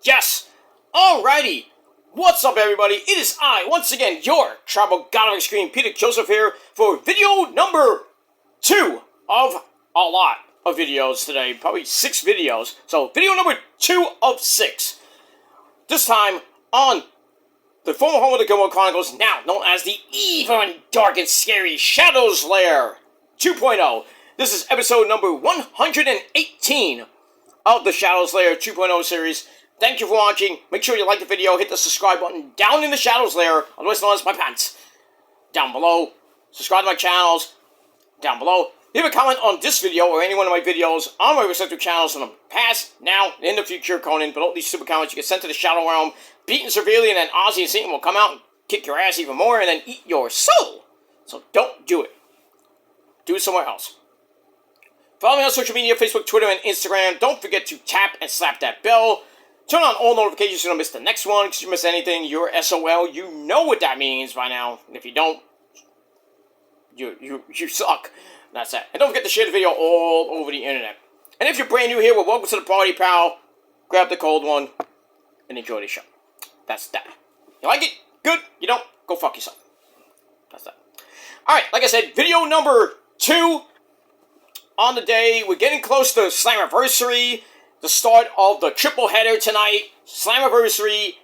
Yes! Alrighty! What's up, everybody? It is I, once again, your Tribal God of Extreme, Peter Joseph here, for video number 2 of a lot of videos today. Probably 6 videos. So, video number 2 of 6. This time on the former home of the Gilmore Chronicles, now known as the even dark and scary Shadows Lair 2.0. This is episode number 118 of the Shadows Lair 2.0 series. Thank you for watching. Make sure you like the video, hit the subscribe button down in the Shadows Lair, otherwise known as my pants, down below. Subscribe to my channels, down below. Leave a comment on this video or any one of my videos on my respective channels from the past, now, and in the future, Conan. But all these super comments you get sent to the Shadow Realm, beaten severely, and then Ozzy and Satan will come out and kick your ass even more and then eat your soul. So don't do it. Do it somewhere else. Follow me on social media, Facebook, Twitter, and Instagram. Don't forget to tap and slap that bell. Turn on all notifications so you don't miss the next one. Because if you miss anything, you're SOL. You know what that means by now. And if you don't, you suck. That's that. And don't forget to share the video all over the internet. And if you're brand new here, well, welcome to the party, pal. Grab the cold one and enjoy the show. That's that. You like it? Good. You don't? Go fuck yourself. That's that. Alright, like I said, video number 2 on the day. We're getting close to Slammiversary. The start of the triple header tonight. Slammiversary,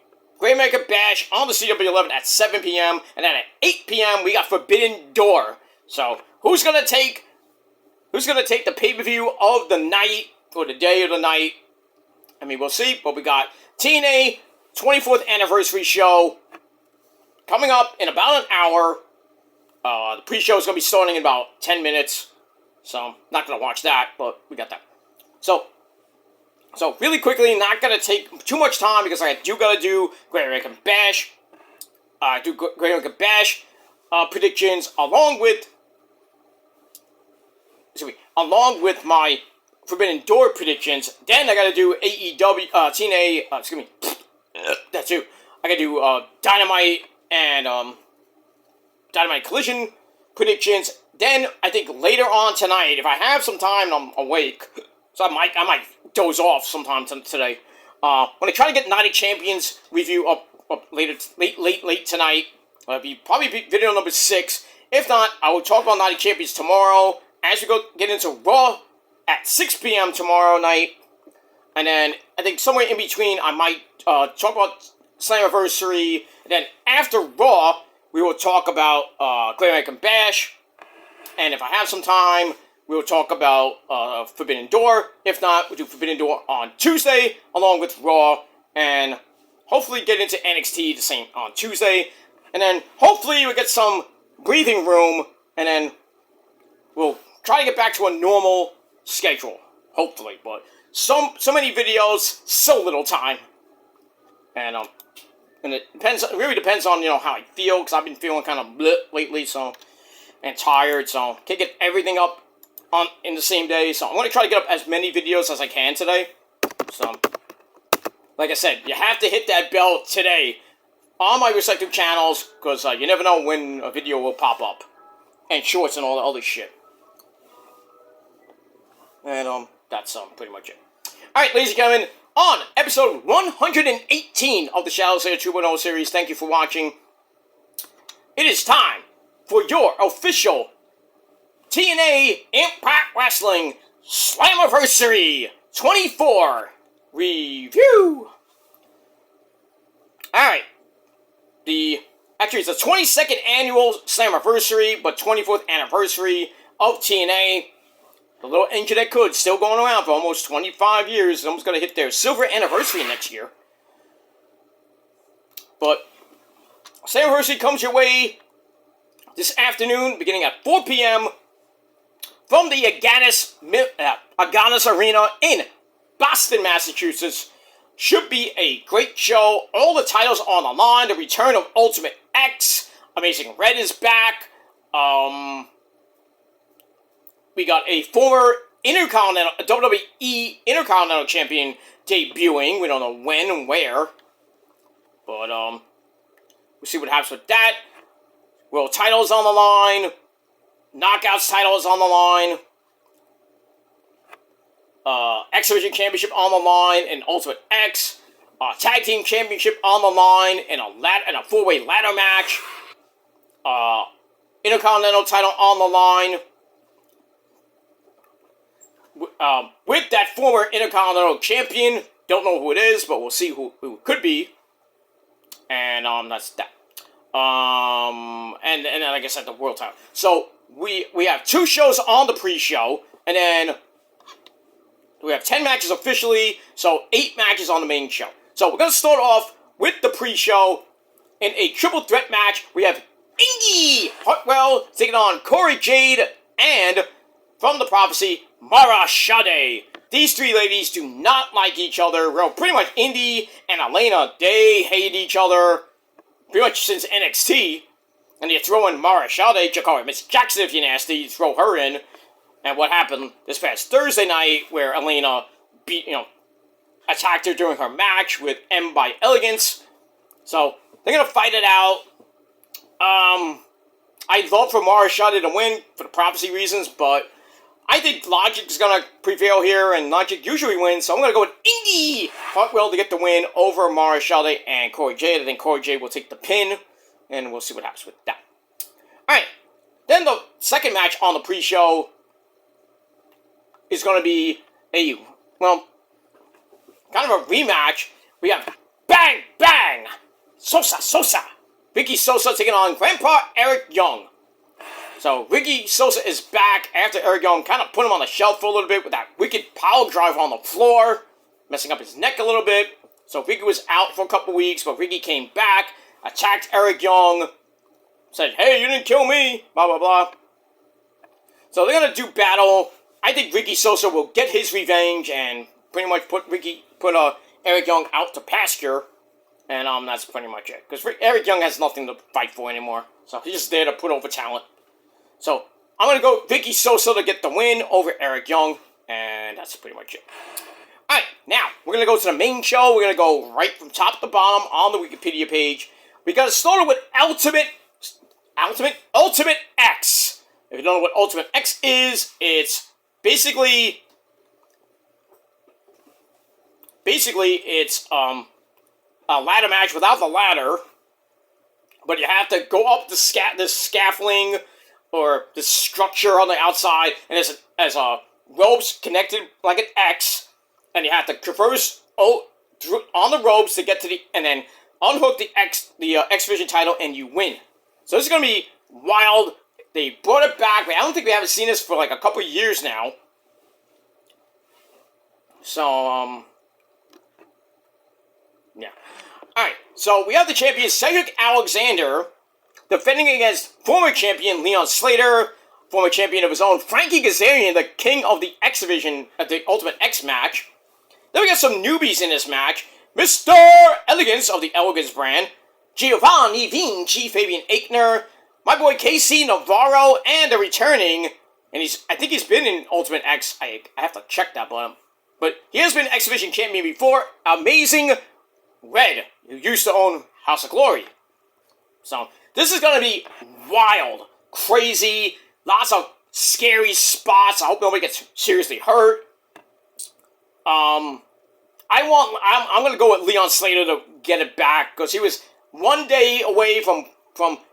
Great American Bash on the CW11 at 7 p.m. And then at 8 p.m. we got Forbidden Door. So, who's gonna take the pay-per-view of the night, or the day of the night? I mean, we'll see, but we got TNA 24th Anniversary Show coming up in about an hour. The pre-show is gonna be starting in about 10 minutes. So, I'm not gonna watch that, but we got that. So really quickly, not gonna take too much time because I do gotta do Great American Bash. Great American Bash predictions along with my Forbidden Door predictions. Then I gotta do AEW, TNA, that too. I gotta do Dynamite and Dynamite Collision predictions. Then I think later on tonight, if I have some time and I'm awake, so I might doze off sometime today. When I try to get Night of Champions review up late tonight, it'll probably be video number 6. If not, I will talk about Night of Champions tomorrow as we get into Raw at 6 p.m. tomorrow night. And then I think somewhere in between I might talk about Slammiversary. And then after Raw, we will talk about Great American Bash. And if I have some time, we will talk about Forbidden Door. If not, we'll do Forbidden Door on Tuesday, along with Raw, and hopefully get into NXT the same on Tuesday. And then hopefully we'll get some breathing room, and then we'll try to get back to a normal schedule. Hopefully, but so many videos, so little time. And it really depends on how I feel, because I've been feeling kind of bleh lately, and tired, so can't get everything up in the same day. So I'm going to try to get up as many videos as I can today. So, like I said, you have to hit that bell today on my respective channels, because you never know when a video will pop up, and shorts and all the other shit. And that's pretty much it. Alright, ladies and gentlemen, on episode 118 of the Shadows Lair 2.0 series, thank you for watching. It is time for your official TNA Impact Wrestling Slammiversary 24 review. Alright. Actually, it's the 22nd annual Slammiversary, but 24th anniversary of TNA. The little engine that could, still going around for almost 25 years. It's almost going to hit their silver anniversary next year. But Slammiversary comes your way this afternoon, beginning at 4 p.m. from the Agganis Arena in Boston, Massachusetts. Should be a great show. All the titles on the line. The return of Ultimate X. Amazing Red is back. We got a former WWE Intercontinental Champion debuting. We don't know when and where. But, we'll see what happens with that. World titles on the line. Knockouts titles on the line. X Division Championship on the line. And Ultimate X. Tag Team Championship on the line in a four-way ladder match. Intercontinental title on the line. With that former Intercontinental Champion. Don't know who it is, but we'll see who it could be. And that's that. And then, like I said, the world title. So we have 2 shows on the pre-show, and then we have 10 matches officially, so 8 matches on the main show. So we're gonna start off with the pre-show in a triple threat match. We have Indy Hartwell taking on Corey Jade and from the Prophecy, Mara Shade. These 3 ladies do not like each other. Well, pretty much Indy and Elena, they hate each other pretty much since NXT. And you throw in Mara Shade, you call her Miss Jackson if you're nasty, you throw her in. And what happened this past Thursday night where Elena attacked her during her match with M by Elegance. So, they're gonna fight it out. I'd love for Mara Shade to win for the Prophecy reasons, but I think Logic is going to prevail here, and Logic usually wins, so I'm going to go with Indy Hartwell to get the win over Mara Shade and Corey Jade. I think Corey Jade will take the pin, and we'll see what happens with that. Alright, then the second match on the pre-show is going to be kind of a rematch. We have Bang Bang Sosa. Ricky Sosa taking on Grandpa Eric Young. So, Ricky Sosa is back after Eric Young kind of put him on the shelf for a little bit with that wicked power driver on the floor, messing up his neck a little bit. So, Ricky was out for a couple weeks, but Ricky came back, attacked Eric Young, said, hey, you didn't kill me, blah, blah, blah. So, they're going to do battle. I think Ricky Sosa will get his revenge and pretty much put Eric Young out to pasture. And that's pretty much it. Because Eric Young has nothing to fight for anymore. So, he's just there to put over talent. So, I'm going to go Ricky Sosa to get the win over Eric Young, and that's pretty much it. Alright, now, we're going to go to the main show. We're going to go right from top to bottom on the Wikipedia page. We got to start with Ultimate X. If you don't know what Ultimate X is, it's basically it's a ladder match without the ladder, but you have to go up the scaffolding or the structure on the outside, and there's ropes connected like an X, and you have to traverse on the ropes to get to and then unhook the X Division title, and you win. So this is gonna be wild. They brought it back. I don't think we haven't seen this for like a couple years now. So yeah. All right. So we have the champion Cedric Alexander defending against former champion Leon Slater, former champion of his own Frankie Kazarian, the king of the X Division at the Ultimate X match. Then we got some newbies in this match. Mr. Elegance of the Elegance brand, Giovanni Vinci, Fabian Aichner, my boy KC Navarro, and the returning, and I think he's been in Ultimate X. I have to check that, but he has been X Division champion before. Amazing Red, who used to own House of Glory. So this is gonna be wild, crazy, lots of scary spots. I hope nobody gets seriously hurt. I'm gonna go with Leon Slater to get it back because he was one day away from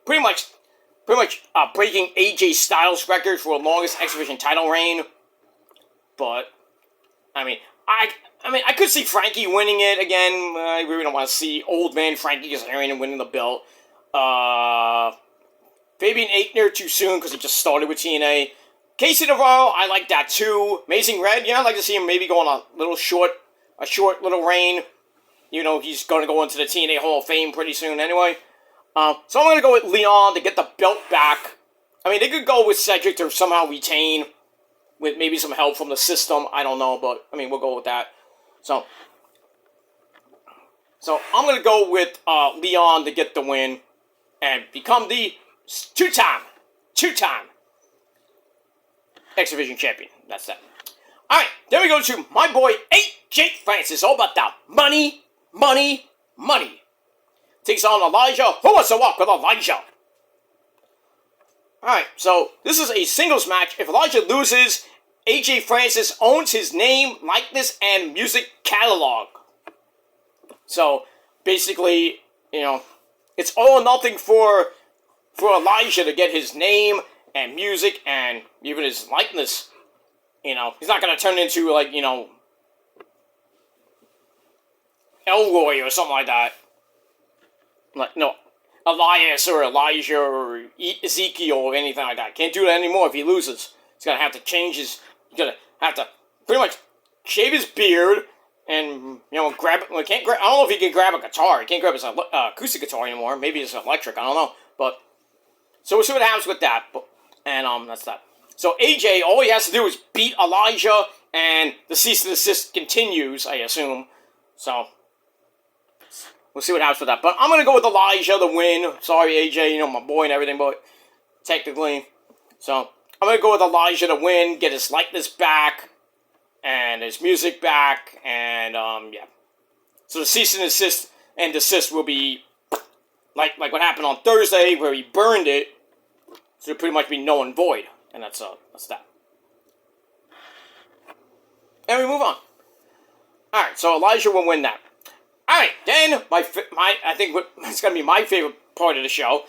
pretty much breaking AJ Styles' record for the longest X Division title reign. But I could see Frankie winning it again. I really don't want to see old man Frankie Kazarian winning the belt. Fabian Aichner too soon because he just started with TNA. Casey Navarro, I like that too. Amazing Red, yeah, I'd like to see him maybe go on a short little reign. You know, he's going to go into the TNA Hall of Fame pretty soon anyway. So I'm going to go with Leon to get the belt back. I mean, they could go with Cedric to somehow retain with maybe some help from the system. I don't know, but, I mean, we'll go with that. So I'm going to go with Leon to get the win and become the two-time X Division champion. That's that. Alright, then we go to my boy AJ Francis. All about the money. Takes on Elijah. Who wants to walk with Elijah? Alright, so this is a singles match. If Elijah loses, AJ Francis owns his name, likeness, and music catalog. So basically, it's all or nothing for Elijah to get his name and music and even his likeness. He's not gonna turn into like Elroy or something like that. Like no, Elias or Elijah or Ezekiel or anything like that. Can't do that anymore if he loses. He's gonna have to change his. He's gonna have to pretty much shave his beard and grab. Well, can't grab. I don't know if he can grab a guitar. He can't grab his acoustic guitar anymore. Maybe it's electric. I don't know. But so we'll see what happens with that. And that's that. So AJ, all he has to do is beat Elijah, and the cease and desist continues. I assume. So we'll see what happens with that. But I'm gonna go with Elijah the win. Sorry, AJ. My boy and everything, but technically, so I'm gonna go with Elijah to win, get his likeness back, and his music back, and yeah. So the cease and desist will be like what happened on Thursday, where he burned it. So it'll pretty much be null and void, and that's that. And we move on. All right, so Elijah will win that. All right, then I think it's gonna be my favorite part of the show.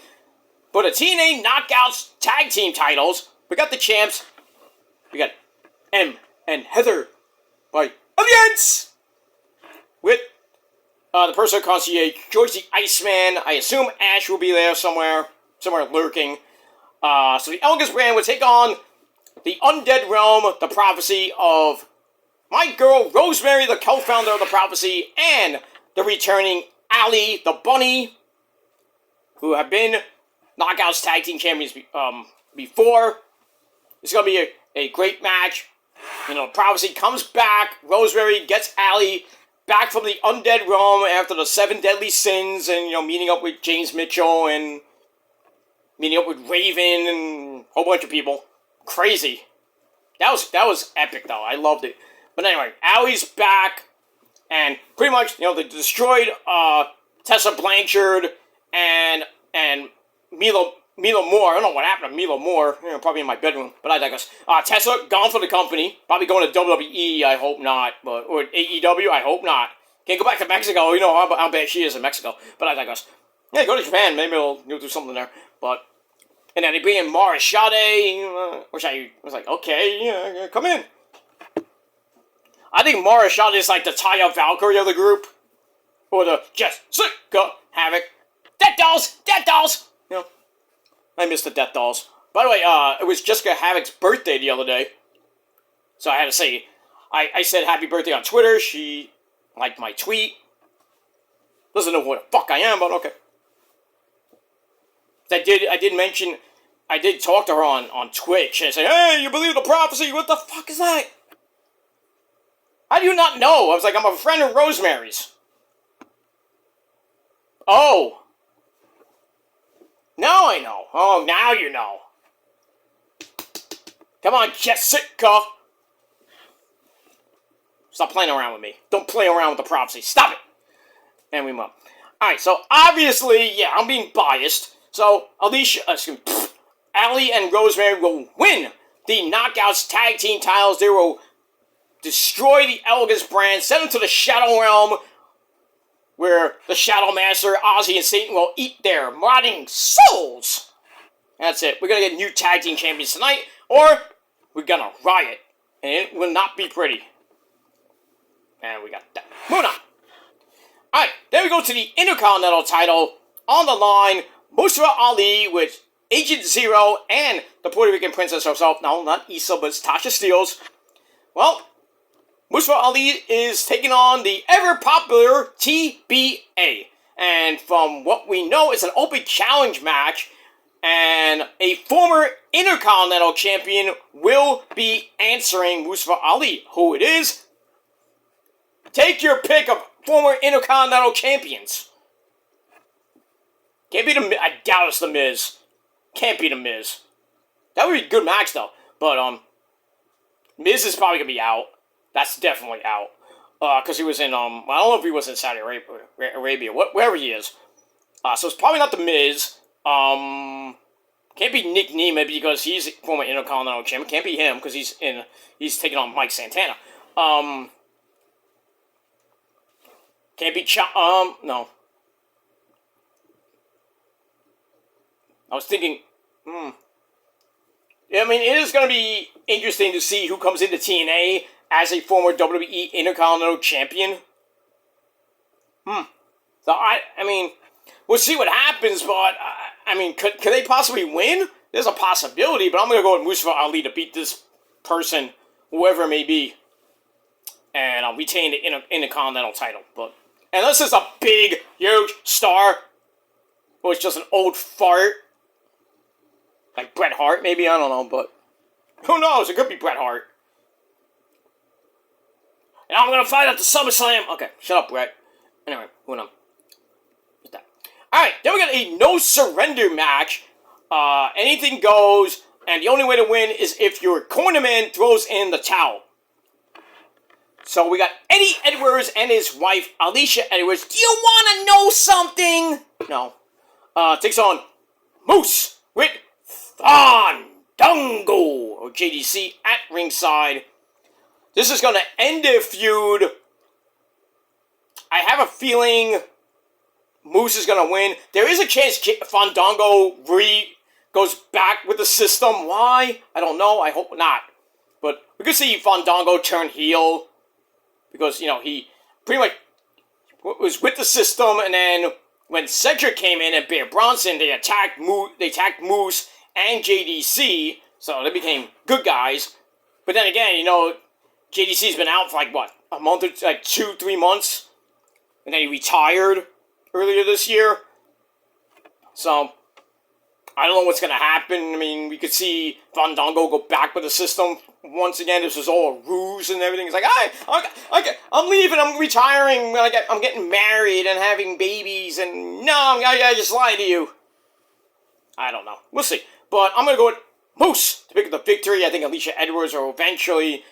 For the TNA Knockouts Tag Team titles, we got the champs. We got M and Heather by Alliance with the personal concierge George the Iceman. I assume Ash will be there somewhere lurking. So the Elegance brand will take on the Undead Realm, the Prophecy of my girl Rosemary, the co-founder of the Prophecy, and the returning Allie, the Bunny, who have been Knockouts Tag Team Champions before. It's going to be a great match. Prophecy comes back. Rosemary gets Allie back from the Undead Realm after the 7 Deadly Sins and, meeting up with James Mitchell and meeting up with Raven and a whole bunch of people. Crazy. That was epic, though. I loved it. But anyway, Allie's back. And pretty much, they destroyed Tessa Blanchard and Mila Moore. I don't know what happened to Mila Moore. Probably in my bedroom, but I digress. Tessa, gone for the company. Probably going to WWE, I hope not. Or AEW, I hope not. Can't go back to Mexico. How bad she is in Mexico. But I digress. Yeah, go to Japan. Maybe you'll do something there. And then they bring in Mara Shade, which I was like, okay, yeah, come in. I think Mara Shade is like the Taya Valkyrie of the group. Or the Jessica Havoc. Death Dolls! I missed the Death Dolls. By the way, it was Jessica Havoc's birthday the other day. So I had to say, I said happy birthday on Twitter. She liked my tweet. Doesn't know who the fuck I am, but okay. I did talk to her on Twitch and say, hey, you believe the prophecy? What the fuck is that? How do you not know? I was like, I'm a friend of Rosemary's. Oh. Now I know. Oh, now you know. Come on, Jessica. Stop playing around with me. Don't play around with the prophecy. Stop it. And we move. Alright, so obviously, yeah, I'm being biased. So, Allie and Rosemary will win the Knockouts Tag Team titles. They will destroy the Elegance brand, send them to the Shadow Realm, where the Shadow Master, Ozzy, and Satan will eat their rotting souls. That's it. We're going to get new tag team champions tonight, or we're going to riot, and it will not be pretty. And we got that. Moving on. Alright, then we go to the Intercontinental title. On the line, Mustafa Ali with Agent Zero and the Puerto Rican princess herself. No, not Issa, but it's Tasha Steelz. Well, Mustafa Ali is taking on the ever-popular TBA. And from what we know, it's an open challenge match. And a former Intercontinental Champion will be answering Mustafa Ali. Who it is? Take your pick of former Intercontinental Champions. Can't be the Miz. I doubt it's the Miz. Can't be the Miz. That would be a good match, though. But, Miz is probably going to be out. That's definitely out. Because he was in, I don't know if he was in Saudi Arabia, wherever he is. So it's probably not the Miz. Can't be Nick Nima because he's former Intercontinental Champion. Can't be him because he's taking on Mike Santana. Can't be no. I was thinking, Yeah, I mean, it is going to be interesting to see who comes into TNA as a former WWE Intercontinental Champion. So, I mean, we'll see what happens, but, I mean, could they possibly win? There's a possibility, but I'm going to go with Mustafa Ali to beat this person, whoever it may be, and I'll retain the Intercontinental title. But unless it's a big, huge star, or it's just an old fart, like Bret Hart, maybe, I don't know, but who knows? It could be Bret Hart. And I'm going to fight at the SummerSlam. Okay, shut up, Bret. Anyway, who knows? Just that. Alright, then we got a no surrender match. Anything goes, and the only way to win is if your cornerman throws in the towel. So we got Eddie Edwards and his wife, Alicia Edwards. Do you want to know something? No. Takes on Moose with Fandango, or JDC, at ringside. This is going to end their feud. I have a feeling Moose is going to win. There is a chance Fandango goes back with the system. Why? I don't know. I hope not. But we could see Fandango turn heel. Because, you know, he pretty much was with the system. And then when Cedric came in and Bear Bronson, they attacked Moose and JDC. So they became good guys. But then again, you know, JDC's been out for like, what, a month or like 2-3 months? And then he retired earlier this year. So, I don't know what's going to happen. I mean, we could see Fandango go back with the system once again. This was all a ruse and everything. It's like, I'm leaving, I'm retiring, I'm getting married and having babies, and no, I just lied to you. I don't know. We'll see. But I'm going to go with Moose to pick up the victory. I think Alicia Edwards will eventually...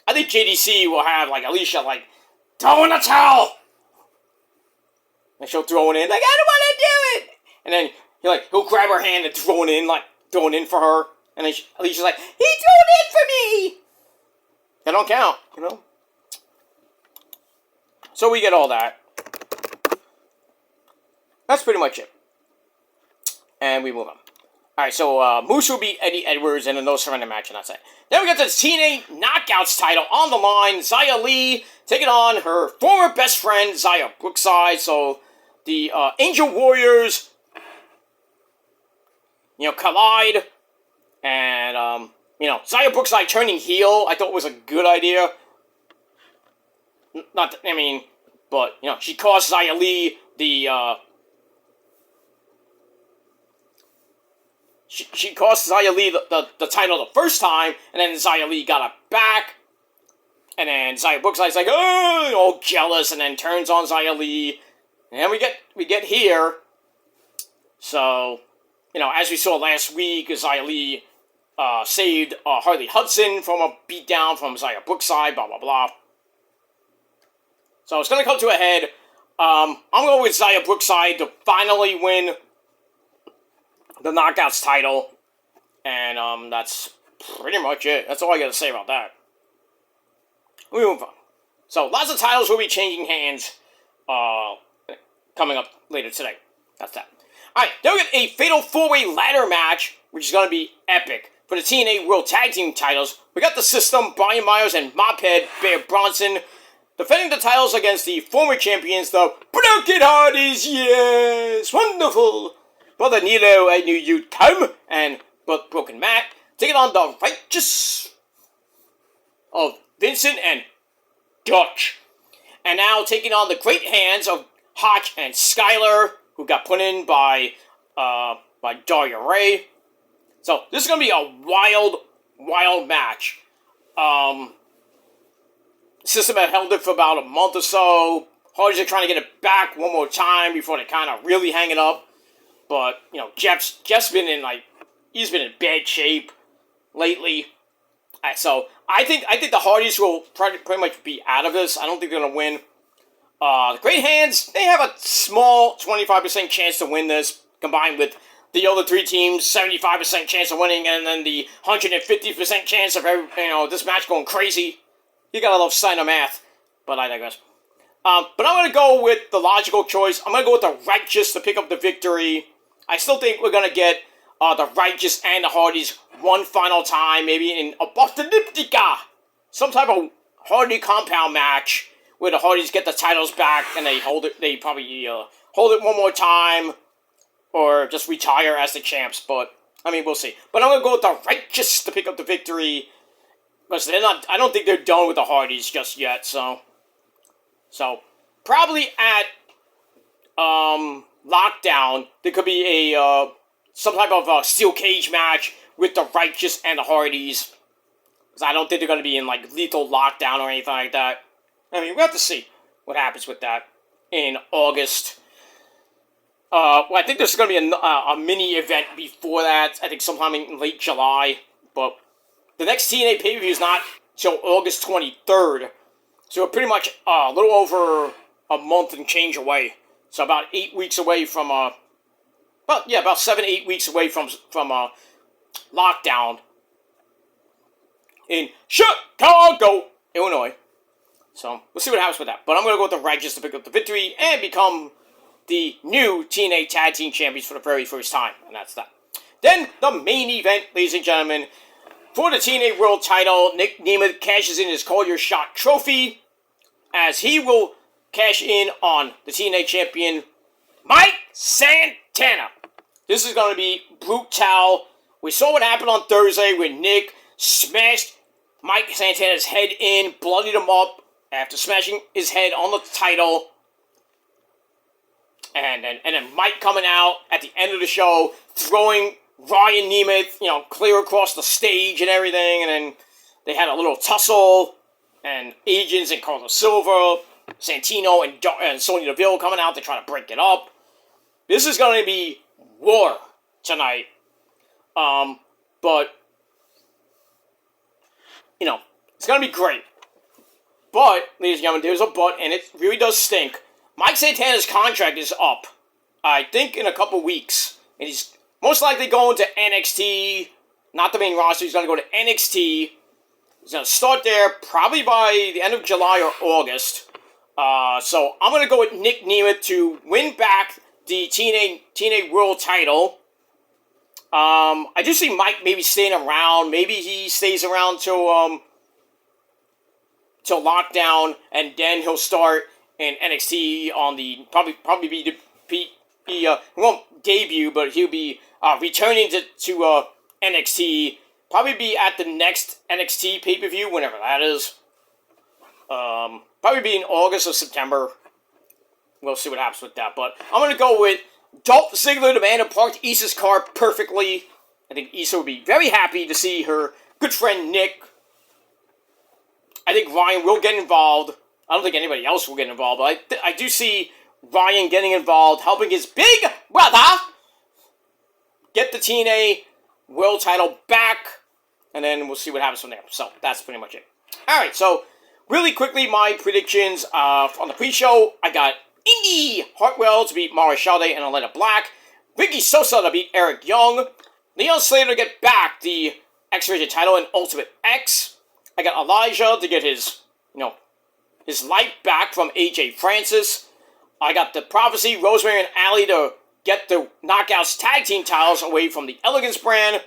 I think JDC will have, like, Alicia, like, throw in the towel! And she'll throw it in, like, I don't want to do it! And then he'll grab her hand and throw it in for her. And then Alicia's like, he threw it in for me! That don't count, you know? So we get all that. That's pretty much it. And we move on. Alright, so Moose will beat Eddie Edwards in a no-surrender match, and that's it. Then we got the TNA Knockouts title on the line. Xia Li taking on her former best friend, Xia Brookside. So the Angel Warriors, you know, collide. And, you know, Xia Brookside turning heel, I thought was a good idea. But, you know, she cost Xia Li the, She cost Xia Li the title the first time, and then Xia Li got it back. And then Xia Brookside's like, oh, all jealous, and then turns on Xia Li. And we get here. So, you know, as we saw last week, Xia Li saved Harley Hudson from a beatdown from Xia Brookside, blah, blah, blah. So it's going to come to a head. I'm going with Xia Brookside to finally win the Knockouts title, and that's pretty much it. That's all I gotta say about that. We move on. So, lots of titles will be changing hands, coming up later today. That's that. Alright, then we got a Fatal 4-Way Ladder match, which is gonna be epic. For the TNA World Tag Team titles, we got the System, Brian Myers, and Mophead Bear Bronson, defending the titles against the former champions, the Broken Hardys. Yes! Wonderful! Brother Nilo, I knew you'd come, and Broken Matt, taking on the Righteous of Vincent and Dutch. And now taking on the great hands of Hotch and Skylar, who got put in by Daria Ray. So, this is going to be a wild match. System had held it for about a month or so. Hardys are trying to get it back one more time before they kind of really hang it up. But, you know, Jeff's been in, he's been in bad shape lately. So, I think the Hardys will pretty much be out of this. I don't think they're going to win. The Great Hands, they have a small 25% chance to win this, combined with the other three teams, 75% chance of winning, and then the 150% chance of, this match going crazy. You gotta love Steiner math, but I digress. But I'm going to go with the logical choice. I'm going to go with the Righteous to pick up the victory. I still think we're going to get the Righteous and the Hardys one final time, maybe in a Bostoniptica, some type of Hardy compound match where the Hardys get the titles back and they hold it. They probably hold it one more time, or just retire as the champs. But I mean, we'll see. But I'm going to go with the Righteous to pick up the victory. Because they're not, I don't think they're done with the Hardys just yet, so probably at Lockdown, there could be a some type of steel cage match with the Righteous and the Hardys. Because I don't think they're going to be in, like, lethal lockdown or anything like that. I mean, we'll have to see what happens with that in August. Well, I think there's going to be a mini event before that. I think sometime in late July, but the next TNA pay-per-view is not till August 23rd. So we're pretty much a little over a month and change away. So about 8 weeks away from, about 7-8 weeks away from lockdown in Chicago, Illinois. So we'll see what happens with that. But I'm going to go with the Righteous to pick up the victory and become the new TNA Tag Team Champions for the very first time. And that's that. Then the main event, ladies and gentlemen. For the TNA World title, Nick Nemeth cashes in his Call Your Shot trophy, as he will cash in on the TNA champion, Mike Santana. This is going to be brutal. We saw what happened on Thursday when Nick smashed Mike Santana's head in, bloodied him up after smashing his head on the title. And then Mike coming out at the end of the show, throwing Ryan Nemeth, clear across the stage and everything, and then they had a little tussle, and Agents and Carlos Silva, Santino, and Sonya Deville coming out to try to break it up. This is going to be war tonight. But, it's going to be great. But, ladies and gentlemen, there's a but, and it really does stink. Mike Santana's contract is up, I think, in a couple weeks, and he's most likely going to NXT, not the main roster. He's going to go to NXT. He's going to start there probably by the end of July or August. So I'm going to go with Nick Nemeth to win back the TNA World title. I do see Mike maybe staying around. Maybe he stays around till Lockdown, and then he'll start in NXT on the probably he won't debut, but he'll be returning to NXT, probably be at the next NXT pay-per-view, whenever that is. Probably be in August or September. We'll see what happens with that. But I'm going to go with Dolph Ziggler, the man who parked Issa's car perfectly. I think Issa would be very happy to see her good friend Nick. I think Ryan will get involved. I don't think anybody else will get involved, but I do see Ryan getting involved, helping his big brother get the TNA World title back, and then we'll see what happens from there. So, that's pretty much it. Alright, so, really quickly, my predictions on the pre-show. I got Indy Hartwell to beat Mara Sade and Aletta Black, Ricky Sosa to beat Eric Young, Leon Slater to get back the X-Rated title in Ultimate X. I got Elijah to get his life back from AJ Francis. I got the Prophecy, Rosemary, and Allie to get the Knockouts Tag Team titles away from the Elegance brand.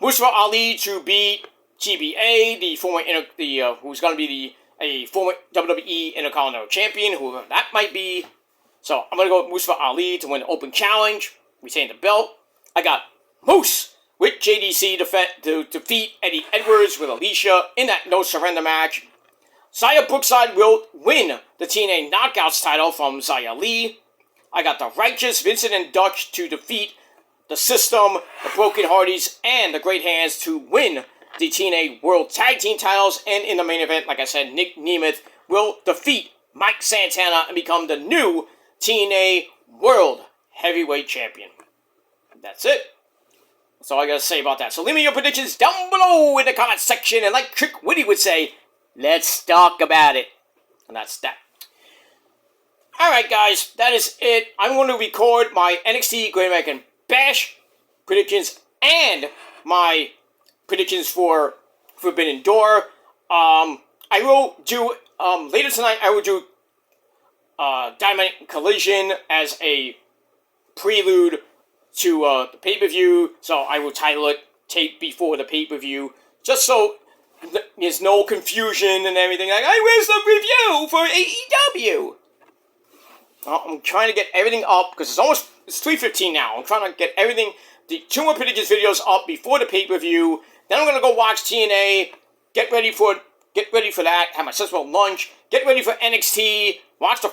Mustafa Ali to beat GBA, who's going to be a former WWE Intercontinental Champion, whoever that might be. So I'm going to go with Mustafa Ali to win the Open Challenge, retain the belt. I got Moose with JDC to defeat Eddie Edwards with Alicia in that No Surrender match. Xia Brookside will win the TNA Knockouts title from Xia Li. I got the Righteous, Vincent and Dutch to defeat the System, the Broken Hardys, and the Great Hands to win the TNA World Tag Team titles. And in the main event, like I said, Nick Nemeth will defeat Mike Santana and become the new TNA World Heavyweight Champion. That's it. That's all I gotta say about that. So leave me your predictions down below in the comment section, and like Trick Witty would say, let's talk about it. And that's that. Alright guys, that is it. I'm going to record my NXT Great American Bash predictions and my predictions for Forbidden Door. I will do, later tonight, I will do Dynamite Collision as a prelude to the pay-per-view, so I will title it Tape Before the Pay-Per-View, just so there's no confusion and everything. Like, where's the review for AEW? I'm trying to get everything up, because it's 3:15 now. I'm trying to get everything, the 2 more predictions videos up before the pay-per-view. Then I'm going to go watch TNA, get ready for that, have my successful lunch, get ready for NXT, watch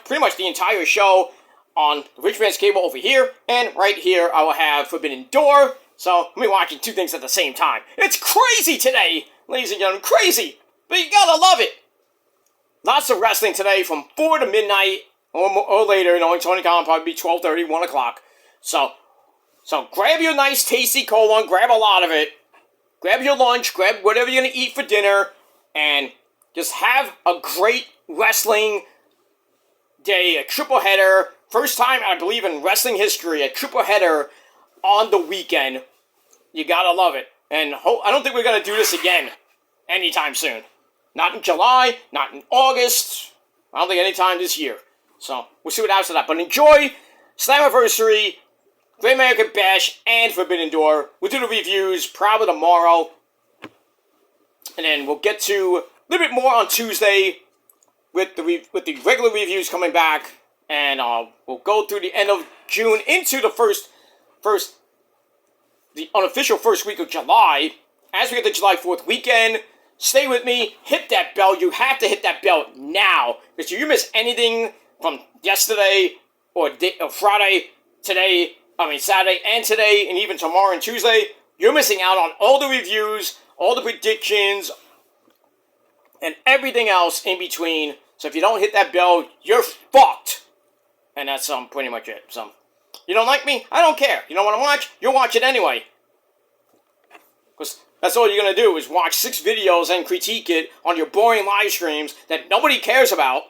pretty much the entire show on the Rich Man's Cable over here, and right here I will have Forbidden Door. So, I'm watching 2 things at the same time. It's crazy today, ladies and gentlemen, crazy! But you gotta love it! Lots of wrestling today from 4 to midnight, or later, it's only gonna probably be 12:30, 1 o'clock. So grab your nice tasty colon, grab a lot of it, grab your lunch, grab whatever you're gonna eat for dinner, and just have a great wrestling day, a triple header. First time, I believe, in wrestling history, a triple header on the weekend. You gotta love it. And I don't think we're gonna do this again anytime soon. Not in July, not in August. I don't think anytime this year. So, we'll see what happens to that. But enjoy Slammiversary, Great American Bash, and Forbidden Door. We'll do the reviews probably tomorrow. And then we'll get to a little bit more on Tuesday with the regular reviews coming back. And we'll go through the end of June into the unofficial first week of July. As we get the July 4th weekend, stay with me, hit that bell. You have to hit that bell now. Because if you miss anything from yesterday or Friday, Saturday and today, and even tomorrow and Tuesday, you're missing out on all the reviews, all the predictions, and everything else in between. So if you don't hit that bell, you're fucked. And that's pretty much it. So, you don't like me? I don't care. You don't want to watch? You'll watch it anyway. Because that's all you're going to do is watch 6 videos and critique it on your boring live streams that nobody cares about.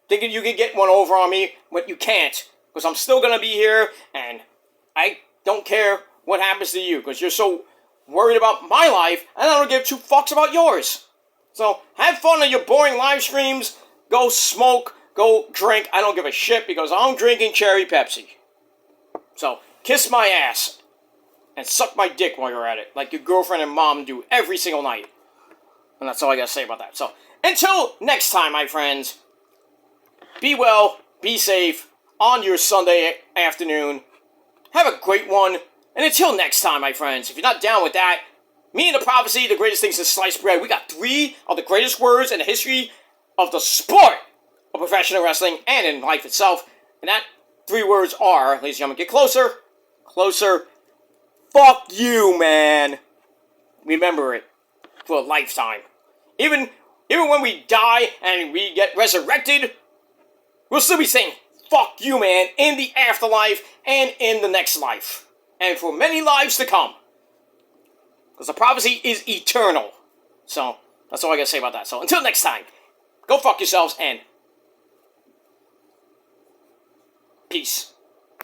Thinking you can get one over on me, but you can't. Because I'm still going to be here, and I don't care what happens to you. Because you're so worried about my life, and I don't give 2 fucks about yours. So, have fun on your boring live streams. Go smoke. Go drink. I don't give a shit because I'm drinking cherry Pepsi. So, kiss my ass. And suck my dick while you're at it. Like your girlfriend and mom do every single night. And that's all I gotta say about that. So, until next time, my friends. Be well. Be safe. On your Sunday afternoon. Have a great one. And until next time, my friends. If you're not down with that, me and the prophecy, the greatest things since sliced bread. We got 3 of the greatest words in the history of the sport of professional wrestling and in life itself. And that 3 words are, ladies and gentlemen, get closer, closer, fuck you, man. Remember it for a lifetime. Even when we die and we get resurrected, we'll still be saying, fuck you, man, in the afterlife and in the next life. And for many lives to come. Because the prophecy is eternal. So, that's all I gotta say about that. So, until next time, go fuck yourselves and peace.